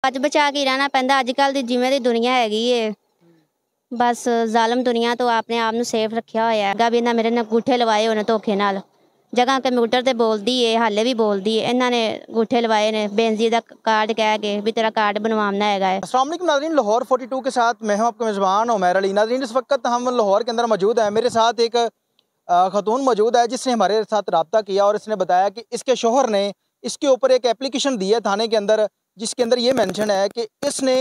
ਅੱਜ ਬਚਾ ਕੇ ਰਹਿਣਾ ਪੈਂਦਾ। ਅੱਜ ਕੱਲ ਦੀ ਜਿਵੇਂ ਦੀ ਦੁਨੀਆ ਹੈਗੀ ਏ, ਬਸ ਜ਼ਾਲਮ ਦੁਨੀਆ ਤੋਂ ਆਪਣੇ ਆਪ ਨੂੰ ਸੇਫ ਰੱਖਿਆ ਹੋਇਆ ਹੈਗਾ। ਵੀ ਇਹਨਾਂ ਮੇਰੇ ਨਾਲ ਅੰਗੂਠੇ ਲਵਾਏ ਹੋਏ ਨੇ ਧੋਖੇ ਨਾਲ। ਜਗ੍ਹਾ ਕੰਪਿਊਟਰ ਤੇ ਬੋਲਦੀ ਏ, ਹਾਲੇ ਵੀ ਬੋਲਦੀ ਏ। ਇਹਨਾਂ ਨੇ ਅੰਗੂਠੇ ਲਵਾਏ ਨੇ ਬੇਨਜ਼ੀ ਦਾ कार्ड कह के भी तेरा कार्ड बनवाना है। अस्सलाम वालेकुम नाज़रीन, लाहौर 42 के साथ मैं हूं आपका मेज़बान उमैर अली। नाज़रीन, इस वक्त हम लाहौर के अंदर मौजूद हैं। मेरे साथ एक खातून मौजूद है जिसने हमारे साथ रब्ता किया और इसने बताया कि इसके शोहर ने इसके ऊपर एक एप्लीकेशन दी है थाने के अंदर, जिसके अंदर ये मेंशन है कि इसने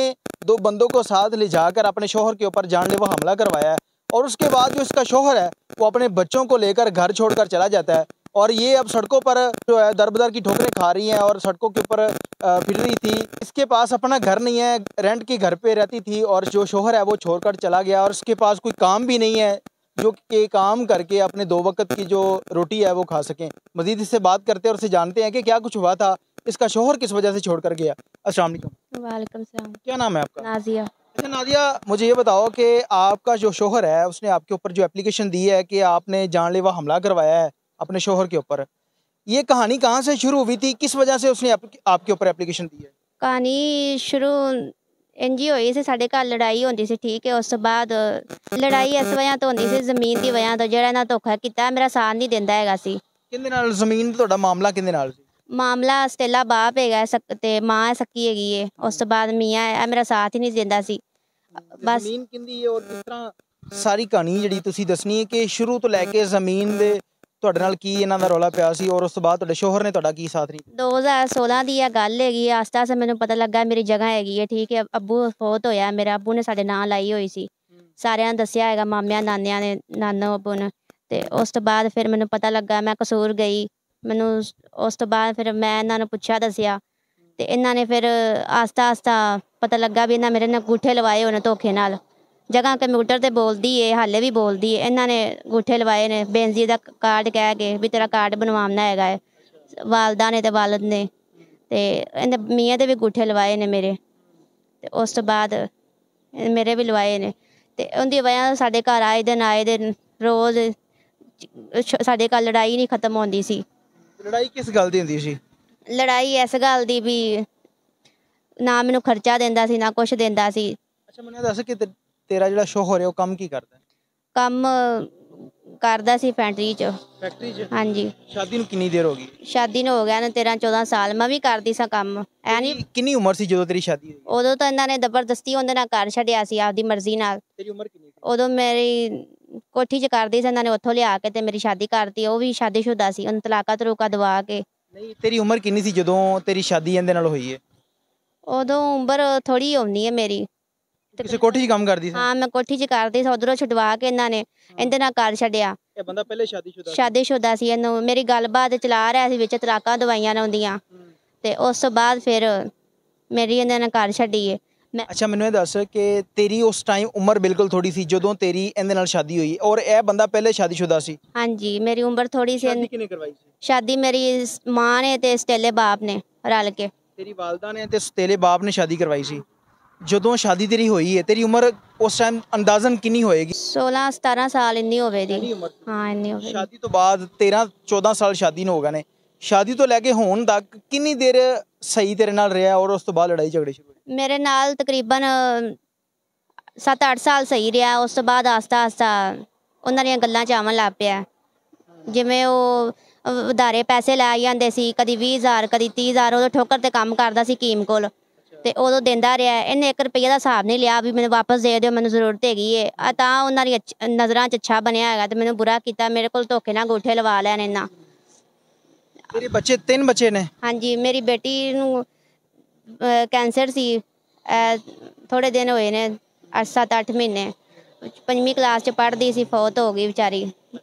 2 बंदों को साथ ले जाकर अपने शोहर के ऊपर जानलेवा हमला करवाया है। और उसके बाद जो इसका शोहर है वो अपने बच्चों को लेकर घर छोड़कर चला जाता है और ये अब सड़कों पर जो है दर-बदर की ठोकरें खा रही हैं और सड़कों के ऊपर फिर रही थी। इसके पास अपना घर नहीं है, रेंट के घर पे रहती थी और जो शोहर है वो छोड़कर चला गया और उसके पास कोई काम भी नहीं है जो कि काम करके अपने 2 वक्त की जो रोटी है वो खा सकें। मज़ीद इससे बात करते हैं और इससे जानते हैं कि क्या कुछ हुआ था, इसका शोहर किस वजह से छोड़ कर गया। अस्सलाम वालेकुम। वालेकुम सलाम। क्या नाम है आपका? नाजिया। अच्छा नादिया, मुझे ये बताओ कि आपका जो शोहर है उसने आपके ऊपर जो एप्लीकेशन दी है कि आपने जानलेवा हमला करवाया है अपने शोहर के ऊपर, ये कहानी कहाँ से शुरू हुई थी? किस वजह से उसने आपके ऊपर एप्लीकेशन दी है? कहानी शुरू इंज ही होई सी। साडे घर लड़ाई होंदी सी, ठीक है। उस तो बाद लड़ाई इस वजह तो होंदी सी, ਜ਼ਮੀਨ ਦੀ ਵਜ੍ਹਾ ਤੋਂ। ਜਿਹੜਾ ਇਹਨਾਂ ਧੋਖਾ ਕੀਤਾ ਮੇਰਾ ਸਾਥ ਨਹੀਂ ਦਿੰਦਾ ਹੈਗਾ ਸੀ। ਕਿਹਦੇ ਨਾਲ ਜ਼ਮੀਨ ਤੁਹਾਡਾ ਮਾਮਲਾ ਕਿਹਦੇ ਨਾਲ ਸੀ? ਮਾਮਲਾ ਸਟੇਲਾ ਬਾਪ ਹੈਗਾ ਤੇ ਮਾਂ ਸੱਕੀ ਹੈਗੀ ਏ। ਉਸ ਤੋਂ ਬਾਅਦ ਮੀਆਂ ਹੈ, ਮੇਰਾ ਸਾਥ ਹੀ ਨਹੀਂ ਦਿੰਦਾ ਸੀ। ਬਸ ਜ਼ਮੀਨ ਕਿੰਦੀ ਹੈ ਔਰ ਕਿਸ ਤਰ੍ਹਾਂ ਸਾਰੀ ਕਹਾਣੀ ਜਿਹੜੀ ਤੁਸੀਂ ਦੱਸਣੀ ਹੈ ਕਿ ਸ਼ੁਰੂ ਤੋਂ ਲੈ ਕੇ ਜ਼ਮੀਨ ਦੇ ਤੁਹਾਡੇ ਨਾਲ ਕੀ ਇਹਨਾਂ ਦਾ ਰੌਲਾ ਪਿਆ ਸੀ ਔਰ ਉਸ ਤੋਂ ਬਾਅਦ ਤੁਹਾਡੇ ਸ਼ੋਹਰ ਨੇ ਤੁਹਾਡਾ ਕੀ ਸਾਥ ਨਹੀਂ? 2016 ਦੀ ਇਹ ਗੱਲ ਹੈਗੀ ਹੈ। ਆਸਤਾ ਸੇ ਮੈਨੂੰ ਪਤਾ ਲੱਗਾ ਮੇਰੀ ਜਗ੍ਹਾ ਹੈਗੀ ਹੈ, ਠੀਕ ਹੈ। ਅੱਬੂ ਫੌਤ ਹੋਇਆ, ਮੇਰਾ ਅੱਬੂ ਨੇ ਸਾਡੇ ਨਾਂ ਲਾਈ ਹੋਈ ਸੀ। ਸਾਰਿਆਂ ਨੇ ਦੱਸਿਆ ਹੈਗਾ, ਮਾਮਿਆਂ ਨਾਨਿਆਂ ਨੇ, ਨਾਨੋ ਅੱਬੂ ਨੇ। ਤੇ ਉਸ ਤੋਂ ਬਾਅਦ ਫਿਰ ਮੈਨੂੰ ਪਤਾ ਲੱਗਾ, ਮੈਂ ਕਸੂਰ ਗਈ। ਮੈਨੂੰ ਉਸ ਤੋਂ ਬਾਅਦ ਫਿਰ ਮੈਂ ਇਹਨਾਂ ਨੂੰ ਪੁੱਛਿਆ, ਦੱਸਿਆ ਤੇ ਇਹਨਾਂ ਨੇ ਫਿਰ ਆਸਤਾ ਆਸਤਾ ਪਤਾ ਲੱਗਾ ਵੀ ਇਹਨਾਂ ਮੇਰੇ ਨਾਲ ਅੰਗੂਠੇ ਲਵਾਏ ਹੋਏ ਨੇ ਧੋਖੇ ਨਾਲ। ਜਗ੍ਹਾ ਕੰਪਿਊਟਰ ਤੇ ਬੋਲਦੀ ਏ, ਹਾਲੇ ਵੀ ਬੋਲਦੀ ਏ। ਇਹਨਾਂ ਨੇ ਅੰਗੂਠੇ ਲਵਾਏ ਨੇ ਬੇਨਜ਼ੀ ਦਾ कार्ड कह के भी तेरा कार्ड बनवाना है। वालदा ने ते वालद ने ते ਇਹਦੇ ਮੀਆਂ ਦੇ ਵੀ ਅੰਗੂਠੇ ਲਵਾਏ ਨੇ ਮੇਰੇ। ਤੇ ਉਸ ਤੋਂ ਬਾਅਦ ਮੇਰੇ ਵੀ ਲਵਾਏ ਨੇ ਤੇ ਉਹਦੀ ਵਜ੍ਹਾ ਨਾਲ ਸਾਡੇ ਘਰ ਆਏ ਦਿਨ ਰੋਜ਼ ਸਾਡੇ ਘਰ ਲੜਾਈ ਨਹੀਂ ਖਤਮ ਹੁੰਦੀ ਸੀ। ਲੜਾਈ ਕਿਸ ਗੱਲ ਦੀ ਹੁੰਦੀ ਸੀ? ਲੜਾਈ ਇਸ ਗੱਲ ਦੀ ਵੀ ਨਾ ਮੈਨੂੰ ਖਰਚਾ ਦਿੰਦਾ ਸੀ, ਨਾ ਕੁਛ ਦਿੰਦਾ ਸੀ। ਅੱਛਾ, ਮੈਨੂੰ ਦੱਸ ਕਿ ਤੇਰਾ ਜਿਹੜਾ ਸ਼ੋਹਰ ਹੈ ਉਹ ਕੰਮ ਕੀ ਕਰਦਾ? ਕੰਮ ਕਰਦਾ ਸੀ ਫੈਕਟਰੀ 'ਚ। ਫੈਕਟਰੀ 'ਚ? ਹਾਂਜੀ। ਸ਼ਾਦੀ ਨੂੰ ਕਿੰਨੀ ਦੇਰ ਹੋ ਗਈ? ਸ਼ਾਦੀ ਨੂੰ ਹੋ ਗਿਆ ਨਾ 13-14 ਸਾਲ। ਮੈਂ ਵੀ ਕਰਦੀ ਸਾਂ ਕੰਮ। ਐ ਨਹੀਂ ਕਿੰਨੀ ਉਮਰ ਸੀ ਜਦੋਂ ਤੇਰੀ ਸ਼ਾਦੀ ਹੋਈ? ਉਦੋਂ ਤਾਂ ਇਹਨਾਂ ਨੇ ਜ਼ਬਰਦਸਤੀ ਉਹਦੇ ਨਾਲ ਘਰ ਛੱਡਿਆ ਸੀ ਆਪਦੀ ਮਰਜ਼ੀ ਨਾਲ। ਤੇਰੀ ਉਮਰ ਕਿੰਨੀ ਸੀ? ਉਦੋਂ ਮੇਰੀ ਕੋਠੀ 'ਚ ਕਰਦੀ ਸੀ, ਇਹਨਾਂ ਨੇ ਉੱਥੋਂ ਲਿਆ ਕੇ ਤੇ ਮੇਰੀ ਸ਼ਾਦੀ ਕਰਤੀ। ਉਹ ਵੀ ਸ਼ਾਦੀशुदा ਸੀ, ਉਹਨੂੰ ਤਲਾਕਾ ਤਰੂਕਾ ਦਵਾ ਕੇ। ਨਹੀਂ, ਤੇਰੀ ਉਮਰ ਕਿੰਨੀ ਸੀ ਜਦੋਂ ਤੇਰੀ ਸ਼ਾਦੀ ਇਹਦੇ ਨਾਲ ਹੋਈ ਹੈ? ਉਦੋਂ ਉਮਰ ਥੋੜੀ ਹੋਣੀ ਹੈ ਮੇਰੀ। ਕਿਸੇ ਕੋਠੀ 'ਚ ਕੰਮ ਕਰਦੀ ਸੀ? ਹਾਂ, ਮੈਂ ਕੋਠੀ 'ਚ ਕਰਦੀ ਸੀ। ਉਧਰੋਂ ਛੁਡਵਾ ਕੇ ਇਹਨਾਂ ਨੇ ਇਹਦੇ ਨਾਲ ਘਰ ਛੱਡਿਆ। ਇਹ ਬੰਦਾ ਪਹਿਲੇ ਸ਼ਾਦੀशुदा ਸ਼ਾਦੀशुदा ਸੀ। ਇਹਨੂੰ ਮੇਰੀ ਗੱਲਬਾਤ ਚਲਾ ਰਿਹਾ ਸੀ, ਵਿੱਚ ਤਲਾਕਾਂ ਦਵਾਈਆਂ ਨੇ ਹੁੰਦੀਆਂ। ਤੇ ਉਸ ਤੋਂ ਬਾਅਦ ਫਿਰ ਮੇਰੀ ਇਹਨਾਂ ਨੇ ਘਰ ਛੱਡੀ ਏ। ਅੱਛਾ, ਮੈਨੂੰ ਇਹ ਦੱਸ ਕਿ ਤੇਰੀ ਉਸ ਟਾਈਮ ਉਮਰ ਬਿਲਕੁਲ ਥੋੜੀ ਸੀ ਜਦੋਂ ਤੇਰੀ ਇਹਦੇ ਨਾਲ ਸ਼ਾਦੀ ਹੋਈ ਔਰ ਇਹ ਬੰਦਾ ਪਹਿਲੇ ਸ਼ਾਦੀशुदा ਸੀ? ਹਾਂਜੀ, ਮੇਰੀ ਉਮਰ ਥੋੜੀ ਸੀ। ਸ਼ਾਦੀ ਕਿਹਨੇ ਕਰਵਾਈ ਸੀ? ਸ਼ਾਦੀ ਮੇਰੀ ਮਾਂ ਨੇ ਤੇ ਸਟੇਲੇ ਬਾਪ ਨੇ ਰਲ ਕੇ। ਤੇਰੀ ਵਾਲਦਾ ਨੇ ਤੇ ਸਟੇਲੇ ਬਾਪ ਨੇ ਸ਼ਾਦੀ ਕਰਵਾਈ ਸੀ। ਜਦੋਂ ਸ਼ਾਦੀ ਤੇਰੀ ਹੋਈ ਹੈ ਤੇਰੀ ਉਮਰ ਉਸ ਟਾਈਮ ਅੰਦਾਜ਼ਨ ਕਿੰਨੀ ਹੋਏਗੀ? 16-17 ਸਾਲ ਇੰਨੀ ਹੋਵੇਗੀ। ਹਾਂ, ਇੰਨੀ ਹੋਵੇਗੀ। ਸ਼ਾਦੀ ਤੋਂ ਬਾਅਦ 13-14 ਸਾਲ ਸ਼ਾਦੀ ਨੂੰ ਹੋ ਗਏ ਨੇ। ਸ਼ਾਦੀ ਤੋਂ ਲੈ ਕੇ ਹੁਣ ਤੱਕ ਕਿੰਨੀ ਦੇਰ ਸਹੀ ਤੇਰੇ ਨਾਲ ਰਿਹਾ ਔਰ ਉਸ ਤੋਂ ਬਾਅਦ ਲੜਾਈ ਝਗੜੇ ਸ਼ੁਰੂ ਹੋਏ? ਮੇਰੇ ਨਾਲ ਤਕਰੀਬਨ 7-8 ਸਾਲ ਸਹੀ ਰਿਹਾ। ਉਸ ਤੋਂ ਬਾਅਦ ਆਸਤਾ ਆਸਤਾ ਉਹਨਾਂ ਦੀਆਂ ਗੱਲਾਂ 'ਚ ਆਉਣ ਲੱਗ ਪਿਆ। ਜਿਵੇਂ ਉਹ ਵਧਾਰੇ ਪੈਸੇ ਲੈ ਜਾਂਦੇ ਸੀ, ਕਦੀ 20,000 ਕਦੀ 30,000। ਉਦੋਂ ਠੋਕਰ ਤੇ ਕੰਮ ਕਰਦਾ ਸੀ ਕੀਮ ਕੋਲ ਤੇ ਉਦੋਂ ਦਿੰਦਾ ਰਿਹਾ। ਇਹਨੇ 1 ਰੁਪਈਏ ਦਾ ਹਿਸਾਬ ਨਹੀਂ ਲਿਆ ਵੀ ਮੈਨੂੰ ਵਾਪਸ ਦੇ ਦਿਓ, ਮੈਨੂੰ ਜ਼ਰੂਰਤ ਹੈਗੀ ਏ। ਤਾਂ ਉਹਨਾਂ ਦੀ ਨਜ਼ਰਾਂ 'ਚ ਅੱਛਾ ਬਣਿਆ ਹੈਗਾ ਤੇ ਮੈਨੂੰ ਬੁਰਾ ਕੀਤਾ। ਮੇਰੇ ਕੋਲ ਧੋਖੇ ਨਾਲ ਅੰਗੂਠੇ ਲਵਾ ਲੈਣ ਇਹਨਾਂ। ਤੇਰੇ ਬੱਚੇ 3 ਬੱਚੇ ਨੇ? ਹਾਂਜੀ। ਮੇਰੀ ਬੇਟੀ ਨੂੰ ਕੈਂਸਰ ਸੀ, ਥੋੜੇ ਦਿਨ ਹੋਏ ਨੇ, 7-8 ਮਹੀਨੇ। 5ਵੀਂ ਕਲਾਸ 'ਚ ਪੜ੍ਹਦੀ ਸੀ, ਫੌਤ ਹੋ ਗਈ ਵਿਚਾਰੀ।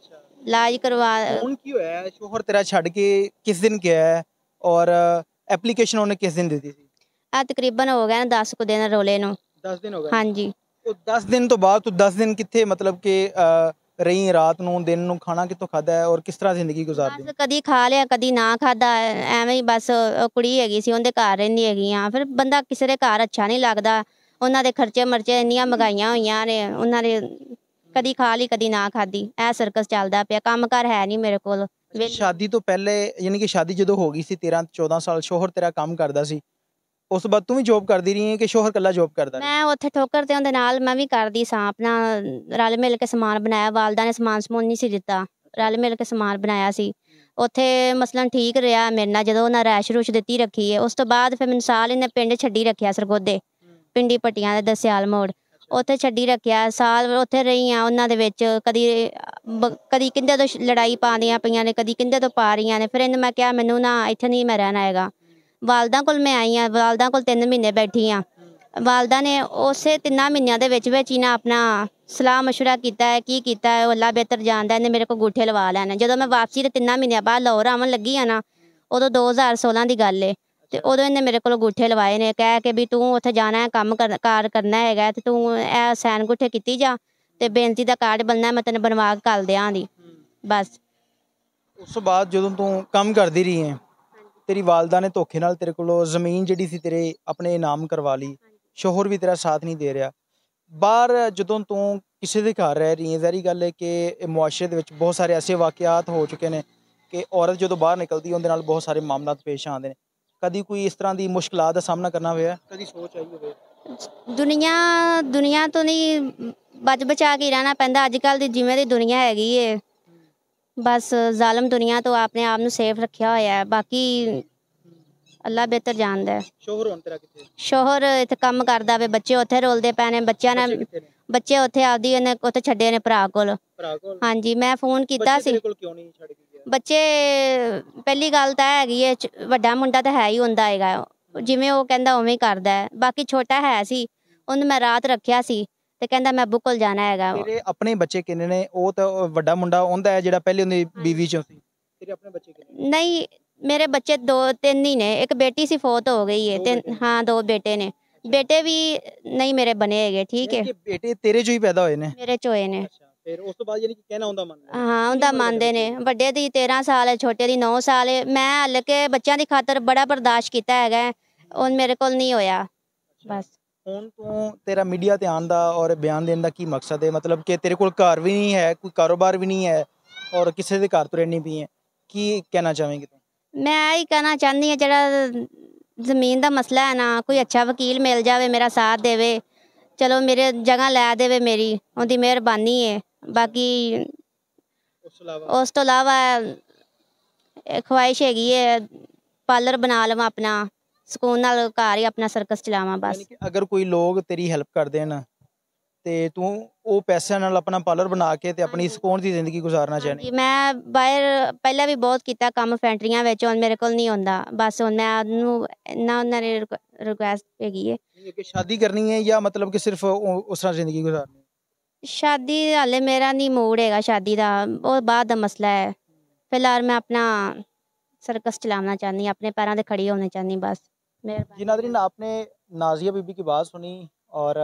ਇਲਾਜ ਕਰਵਾ। ਹੁਣ ਕੀ ਹੋਇਆ? ਸ਼ੋਹਰ ਤੇਰਾ ਛੱਡ ਕੇ ਕਿਸ ਦਿਨ ਗਿਆ ਹੈ ਔਰ ਐਪਲੀਕੇਸ਼ਨ ਉਹਨੇ ਕਿਸ ਦਿਨ ਦਿੱਤੀ ਸੀ? ਆ ਤਕਰੀਬਨ ਹੋ ਗਿਆ ਨਾ 10 ਕੁ ਦਿਨ ਰੋਲੇ ਨੂੰ। 10 ਦਿਨ ਹੋ ਗਏ? ਹਾਂਜੀ। ਉਹ 10 ਦਿਨ ਤੋਂ ਬਾਅਦ ਤੂੰ 10 ਦਿਨ ਕਿੱਥੇ ਮਤਲਬ ਕਿ ਰਹੀ? ਰਾਤ ਨੂੰ ਦਿਨ ਨੂੰ ਖਾਣਾ ਕਿੱਥੋਂ ਖਾਦਾ ਹੈ ਔਰ ਕਿਸ ਤਰ੍ਹਾਂ ਜ਼ਿੰਦਗੀ ਗੁਜ਼ਾਰਦੀ? ਬਸ ਕਦੀ ਖਾ ਲਿਆ, ਕਦੀ ਨਾ ਖਾਦਾ, ਐਵੇਂ ਹੀ। ਬਸ ਕੁੜੀ ਹੈਗੀ ਸੀ, ਉਹਦੇ ਘਰ ਰਹਿੰਦੀ ਹੈਗੀ ਆ। ਫਿਰ ਬੰਦਾ ਕਿਸੇ ਦੇ ਘਰ ਅੱਛਾ ਨਹੀਂ ਲੱਗਦਾ। ਉਹਨਾਂ ਦੇ ਖਰਚੇ ਮਰਚੇ ਇੰਨੀਆਂ ਮਹਿੰਗਾਈਆਂ ਹੋਈਆਂ ਨੇ। ਉਹਨਾਂ ਨੇ ਕਦੀ ਖਾ ਲਈ, ਕਦੀ ਨਾ ਖਾਦੀ। ਇਹ ਸਰਕਸ ਚੱਲਦਾ ਪਿਆ। ਕੰਮ ਕਾਰ ਹੈ ਨਹੀਂ ਮੇਰੇ ਕੋਲ। ਸ਼ਾਦੀ ਤੋਂ ਪਹਿਲੇ ਯਾਨੀ ਕਿ ਸ਼ਾਦੀ ਜਦੋਂ ਹੋ ਗਈ ਸੀ 13-14 ਸਾਲ, ਸ਼ੋਹਰ ਤੇਰਾ ਕੰਮ ਕਰਦਾ ਸੀ ਉਸ ਤੋਂ ਬਾਅਦ ਤੂੰ ਵੀ ਜੋਬ ਕਰਦੀ ਰਹੀ ਹੈ ਕਿ ਸ਼ੋਹਰ ਇਕੱਲਾ ਜੋਬ ਕਰਦਾ ਰਿਹਾ? ਮੈਂ ਉੱਥੇ ਠੋਕਰ ਤੇ ਉਹਦੇ ਨਾਲ ਮੈਂ ਵੀ ਕਰਦੀ ਸਾਂ, ਆਪਣਾ ਰਲ ਮਿਲ ਕੇ ਸਮਾਨ ਬਣਾਇਆ। ਵਾਲਦਾ ਨੇ ਸਮਾਨ ਸਮੂਨ ਨਹੀਂ ਸੀ ਦਿੱਤਾ, ਰਲ ਮਿਲ ਕੇ ਸਮਾਨ ਬਣਾਇਆ ਸੀ। ਉੱਥੇ ਮਸਲਨ ਠੀਕ ਰਿਹਾ ਮੇਰੇ ਨਾਲ, ਜਦੋਂ ਉਹਨਾਂ ਰੈਸ਼ ਰੂਸ਼ ਦਿੱਤੀ ਰੱਖੀ ਹੈ। ਉਸ ਤੋਂ ਬਾਅਦ ਫਿਰ ਮੈਨੂੰ ਸਾਲ ਇਹਨੇ ਪਿੰਡ ਛੱਡੀ ਰੱਖਿਆ, ਸਰਗੋਦੇ ਪਿੰਡੀ ਪੱਟੀਆਂ ਦੇ ਦਸਿਆਲ ਮੋੜ, ਉੱਥੇ ਛੱਡੀ ਰੱਖਿਆ। ਸਾਲ ਉੱਥੇ ਰਹੀ ਹਾਂ ਉਹਨਾਂ ਦੇ ਵਿੱਚ। ਕਦੀ ਕਿੰਦੇ ਤੋਂ ਲੜਾਈ ਪਾਉਂਦੀਆਂ ਪਈਆਂ ਨੇ, ਕਦੀ ਕਿੰਦੇ ਤੋਂ ਪਾ ਰਹੀਆਂ ਨੇ। ਫਿਰ ਇਹਨੂੰ ਮੈਂ ਕਿਹਾ ਮੈਨੂੰ ਨਾ ਇੱਥੇ ਨਹੀਂ ਮੈਂ ਰਹਿਣਾ ਹੈਗਾ। ਵਾਲਦਾ ਕੋਲ ਮੈਂ ਆਈ ਹਾਂ, ਵਾਲਦਾ ਕੋਲ 3 ਮਹੀਨੇ ਬੈਠੀ ਹਾਂ। ਵਾਲਦਾ ਨੇ ਉਸੇ 3 ਮਹੀਨਿਆਂ ਦੇ ਵਿੱਚ ਹੀ ਨਾ ਆਪਣਾ ਸਲਾਹ ਮਸ਼ਵਰਾ ਕੀਤਾ ਹੈ, ਕੀ ਕੀਤਾ ਹੈ ਉਹ ਅੱਲਾ ਬਿਹਤਰ ਜਾਣਦਾ। ਇਹਨੇ ਮੇਰੇ ਕੋਲ ਅੰਗੂਠੇ ਲਵਾ ਲੈਣੇ। ਜਦੋਂ ਮੈਂ ਵਾਪਸੀ ਦੇ 3 ਮਹੀਨਿਆਂ ਬਾਅਦ ਲਾਹੌਰ ਆਉਣ ਲੱਗੀ ਆ ਨਾ, ਉਦੋਂ 2016 ਦੀ ਗੱਲ ਏ, ਤੇ ਉਦੋਂ ਇਹਨੇ ਮੇਰੇ ਕੋਲ ਅੰਗੂਠੇ ਲਵਾਏ ਨੇ, ਕਹਿ ਕੇ ਵੀ ਤੂੰ ਉੱਥੇ ਜਾਣਾ ਹੈ, ਕੰਮ ਕਾਰ ਕਰਨਾ ਹੈਗਾ, ਤੇ ਤੂੰ ਇਹ ਸੈਨ ਅੰਗੂਠੇ ਕੀਤੀ ਜਾ, ਤੇ ਬੇਨਤੀ ਦਾ ਕਾਰਡ ਬਣਨਾ, ਮੈਂ ਤੈਨੂੰ ਬਣਵਾ ਕੇ ਘੱਲ ਦਿਆਂਗੀ ਬਸ। ਉਸ ਤੋਂ ਬਾਅਦ ਜਦੋਂ ਤੂੰ ਕੰਮ ਕਰਦੀ ਰਹੀ ਹੈ, ਤੇਰੀ ਵਾਲਦਾ ਨੇ ਧੋਖੇ ਨਾਲ ਤੇਰੇ ਕੋਲੋਂ ਜ਼ਮੀਨ ਜਿਹੜੀ ਸੀ ਤੇਰੇ ਆਪਣੇ ਨਾਮ ਕਰਵਾ ਲਈ, ਸ਼ੋਹਰ ਵੀ ਤੇਰਾ ਸਾਥ ਨਹੀਂ ਦੇ ਰਿਹਾ। ਬਾਹਰ ਜਦੋਂ ਤੂੰ ਕਿਸੇ ਦੇ ਘਰ ਰਹਿ ਰਹੀ ਹੈ, ਜ਼ਾਹਰੀ ਗੱਲ ਹੈ ਕਿ ਮੁਆਸ਼ਰੇ ਦੇ ਵਿੱਚ ਬਹੁਤ ਸਾਰੇ ਐਸੇ ਵਾਕਿਆਤ ਹੋ ਚੁੱਕੇ ਨੇ ਕਿ ਔਰਤ ਜਦੋਂ ਬਾਹਰ ਨਿਕਲਦੀ ਉਹਦੇ ਨਾਲ ਬਹੁਤ ਸਾਰੇ ਮਾਮਲਾਤ ਪੇਸ਼ ਆਉਂਦੇ ਨੇ। ਕਦੀ ਕੋਈ ਇਸ ਤਰ੍ਹਾਂ ਦੀ ਮੁਸ਼ਕਲਾਂ ਦਾ ਸਾਹਮਣਾ ਕਰਨਾ ਹੋਇਆ? ਕਦੀ ਸੋਚ ਆਈ ਹੋਵੇ? ਦੁਨੀਆ ਤੋਂ ਨਹੀਂ ਬਚ ਬਚਾ ਕੇ ਰਹਿਣਾ ਪੈਂਦਾ। ਅੱਜ ਕੱਲ੍ਹ ਦੀ ਜਿਵੇਂ ਦੀ ਦੁਨੀਆ ਹੈਗੀ ਏ, ਬਸ ਜ਼ਾਲਮ ਦੁਨੀਆ ਤੋਂ ਆਪਣੇ ਆਪ ਨੂੰ ਸੇਫ ਰੱਖਿਆ ਹੋਇਆ ਹੈ। ਬਾਕੀ ਅੱਲਾ ਬਿਹਤਰ ਜਾਣਦਾ ਹੈ। ਸ਼ੋਹਰ ਹੁਣ ਤੇਰਾ ਕਿੱਥੇ? ਸ਼ੋਹਰ ਇੱਥੇ ਕੰਮ ਕਰਦਾ ਵੇ, ਬੱਚੇ ਉੱਥੇ ਰੋਲਦੇ ਪਏ ਨੇ। ਬੱਚਿਆਂ ਨੇ ਬੱਚੇ ਉੱਥੇ ਆਪਦੀ ਇਹਨੇ ਉੱਥੇ ਛੱਡੇ ਨੇ ਭਰਾ ਕੋਲ। ਹਾਂਜੀ, ਮੈਂ ਫੋਨ ਕੀਤਾ ਸੀ। ਕਿਉਂ ਨਹੀਂ ਛੱਡ ਕੇ ਗਿਆ? ਬੱਚੇ ਪਹਿਲੀ ਗੱਲ ਤਾਂ ਹੈਗੀ ਹੈ, ਵੱਡਾ ਮੁੰਡਾ ਤਾਂ ਹੈ ਹੀ ਹੁੰਦਾ ਹੈਗਾ, ਜਿਵੇਂ ਉਹ ਕਹਿੰਦਾ ਉਵੇਂ ਹੀ ਕਰਦਾ ਹੈ। ਬਾਕੀ ਛੋਟਾ ਹੈ ਸੀ, ਉਹਨੂੰ ਮੈਂ ਰਾਤ ਰੱਖਿਆ ਸੀ ਤੇ ਕਹਿੰਦਾ ਮੈਂ ਅੱਬੂ ਕੋਲ ਜਾਣਾ ਹੈਗਾ। ਤੇਰੇ ਆਪਣੇ ਬੱਚੇ ਕਿੰਨੇ ਨੇ? ਉਹ ਤਾਂ ਵੱਡਾ ਮੁੰਡਾ ਹੁੰਦਾ ਹੈ ਜਿਹੜਾ ਪਹਿਲੇ ਉਹਦੀ ਬੀਵੀ ਚੋਂ ਸੀ। ਤੇਰੇ ਆਪਣੇ ਬੱਚੇ ਕਿੰਨੇ? ਨਹੀਂ, ਮੇਰੇ ਬੱਚੇ 2-3 ਹੀ ਨੇ। ਇੱਕ ਬੇਟੀ ਸੀ, ਫੌਤ ਹੋ ਗਈ ਹੈ। ਹਾਂ, 2 ਬੇਟੇ ਨੇ। ਬੇਟੇ ਵੀ ਨਹੀਂ ਮੇਰੇ ਬਣੇ ਹੈਗੇ, ਠੀਕ ਹੈ। ਬੇਟੇ ਤੇਰੇ ਚੋਂ ਹੀ ਪੈਦਾ ਹੋਏ ਨੇ? ਮੇਰੇ ਚੋਏ ਨੇ। ਫਿਰ ਉਸ ਤੋਂ ਬਾਅਦ ਯਾਨੀ ਕਿ ਕਹਿਣਾ ਹੁੰਦਾ ਮੰਨਦਾ? ਹਾਂ, ਉਹਦਾ ਮੰਨਦੇ ਨੇ। ਵੱਡੇ ਦੀ 13 ਸਾਲ ਹੈ, ਛੋਟੇ ਦੀ 9 ਸਾਲ ਹੈ। ਮੈਂ ਹੱਲ ਕੇ ਬੱਚਿਆਂ ਦੀ ਖਾਤਰ ਬੜਾ ਬਰਦਾਸ਼ਤ ਕੀਤਾ ਹੈਗਾ, ਉਹ ਮੇਰੇ ਕੋਲ ਨਹੀਂ ਹੋਇਆ ਬਸ। ਹੁਣ ਤੂੰ ਤੇਰਾ ਮੀਡੀਆ ਤੇ ਆਉਣ ਦਾ ਔਰ ਬਿਆਨ ਦੇਣ ਦਾ ਕੀ ਮਕਸਦ ਹੈ? ਮਤਲਬ ਕਿ ਤੇਰੇ ਕੋਲ ਘਰ ਵੀ ਨਹੀਂ ਹੈ, ਕੋਈ ਕਾਰੋਬਾਰ ਵੀ ਨਹੀਂ ਹੈ, ਔਰ ਕਿਸੇ ਦੇ ਘਰ ਤੋਂ ਰਹਿਣੀ ਪਈ ਹੈ, ਕੀ ਕਹਿਣਾ ਚਾਹਵੇਂਗੀ ਤੂੰ? ਮੈਂ ਇਹੀ ਕਹਿਣਾ ਚਾਹੁੰਦੀ ਹਾਂ, ਜਿਹੜਾ ਜ਼ਮੀਨ ਦਾ ਮਸਲਾ ਹੈ ਨਾ, ਕੋਈ ਅੱਛਾ ਵਕੀਲ ਮਿਲ ਜਾਵੇ, ਮੇਰਾ ਸਾਥ ਦੇਵੇ, ਚਲੋ ਮੇਰੇ ਜਗ੍ਹਾ ਲੈ ਦੇਵੇ, ਮੇਰੀ ਉਹਦੀ ਮਿਹਰਬਾਨੀ ਹੈ। ਬਾਕੀ ਉਸ ਤੋਂ ਇਲਾਵਾ ਖਵਾਹਿਸ਼ ਹੈਗੀ ਹੈ ਪਾਰਲਰ ਬਣਾ ਲਵਾਂ ਆਪਣਾ, ਸਕੂਨ ਨਾਲ ਘਰ ਹੀ ਆਪਣਾ ਸਰਕਸ ਚਲਾਵਾਂ ਬਸ। ਅਗਰ ਕੋਈ ਲੋਕ ਤੇਰੀ ਹੈਲਪ ਕਰ ਦੇਣ ਤੇ ਤੂੰ ਉਹ ਪੈਸਿਆਂ ਨਾਲ ਆਪਣਾ ਪਾਰਲਰ ਬਣਾ ਕੇ ਤੇ ਆਪਣੀ ਸਕੂਨ ਦੀ ਜ਼ਿੰਦਗੀ ਗੁਜ਼ਾਰਨਾ ਚਾਹਨੀ? ਮੈਂ ਬਾਹਰ ਪਹਿਲਾਂ ਵੀ ਬਹੁਤ ਕੀਤਾ ਕੰਮ ਫੈਕਟਰੀਆਂ ਵਿੱਚ, ਹੁਣ ਮੇਰੇ ਕੋਲ ਨਹੀਂ ਹੁੰਦਾ ਬਸ। ਹੁਣ ਮੈਂ ਉਹਨੂੰ ਉਹਨਾਂ ਨੇ ਰਿਕੁਐਸਟ ਹੈਗੀ ਹੈ ਕਿ ਸ਼ਾਦੀ ਕਰਨੀ ਹੈ ਜਾਂ ਮਤਲਬ ਕਿ ਸਿਰਫ ਉਸ ਤਰ੍ਹਾਂ ਜ਼ਿੰਦਗੀ ਗੁਜ਼ਾਰਨੀ? ਸ਼ਾਦੀ ਹਾਲੇ ਮੇਰਾ ਨਹੀਂ ਮੂਡ ਹੈਗਾ ਸ਼ਾਦੀ ਦਾ, ਉਹ ਬਾਅਦ ਦਾ ਮਸਲਾ ਹੈ। ਫਿਲਹਾਲ मैं अपना सर्कस चलाना चाहनी, अपने पैरों पे खड़ी होना चाहनी बस। जी नाज़रीन, आपने नाजिया बीबी की बात सुनी और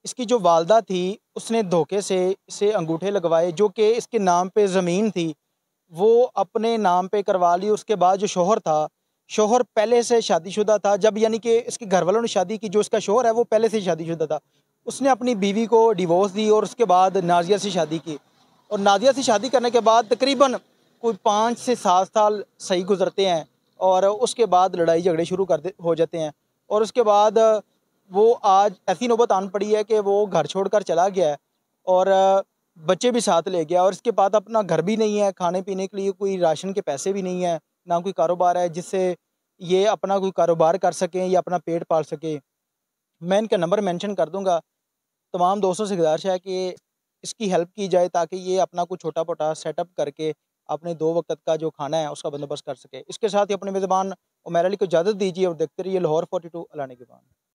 इसकी जो वालदा थी उसने धोखे से इसे अंगूठे लगवाए, जो कि इसके नाम पे ज़मीन थी वो अपने नाम पे करवा ली। उसके बाद जो शोहर था, शोहर पहले से शादीशुदा था। जब यानी कि इसके घर वालों ने शादी की, जो इसका शोहर है वो पहले से शादीशुदा था, उसने अपनी बीवी को डिवोर्स दी और उसके बाद नाजिया से शादी की। और नाजिया से शादी करने के बाद तकरीबन कोई 5 से 7 साल सही गुजरते हैं और उसके बाद लड़ाई झगड़े शुरू हो जाते हैं। और उसके बाद वो आज ऐसी नौबत आन पड़ी है कि वो घर छोड़कर चला गया है और बच्चे भी साथ ले गया, और इसके बाद अपना घर भी नहीं है, खाने पीने के लिए कोई राशन के पैसे भी नहीं है, ना कोई कारोबार है जिससे ये अपना कोई कारोबार कर सकें या अपना पेट पाल सके। मैं इनका नंबर मेंशन कर दूंगा। तमाम दोस्तों से गुजारिश है कि इसकी हेल्प की जाए ताकि ये अपना कुछ छोटा मोटा सेटअप करके अपने 2 वक्त का जो खाना है उसका बंदोबस्त कर सके। इसके साथ ही अपने मेज़बान उमैर अली को इजाज़त दीजिए और देखते रहिए लाहौर 42 अलाने के बाद।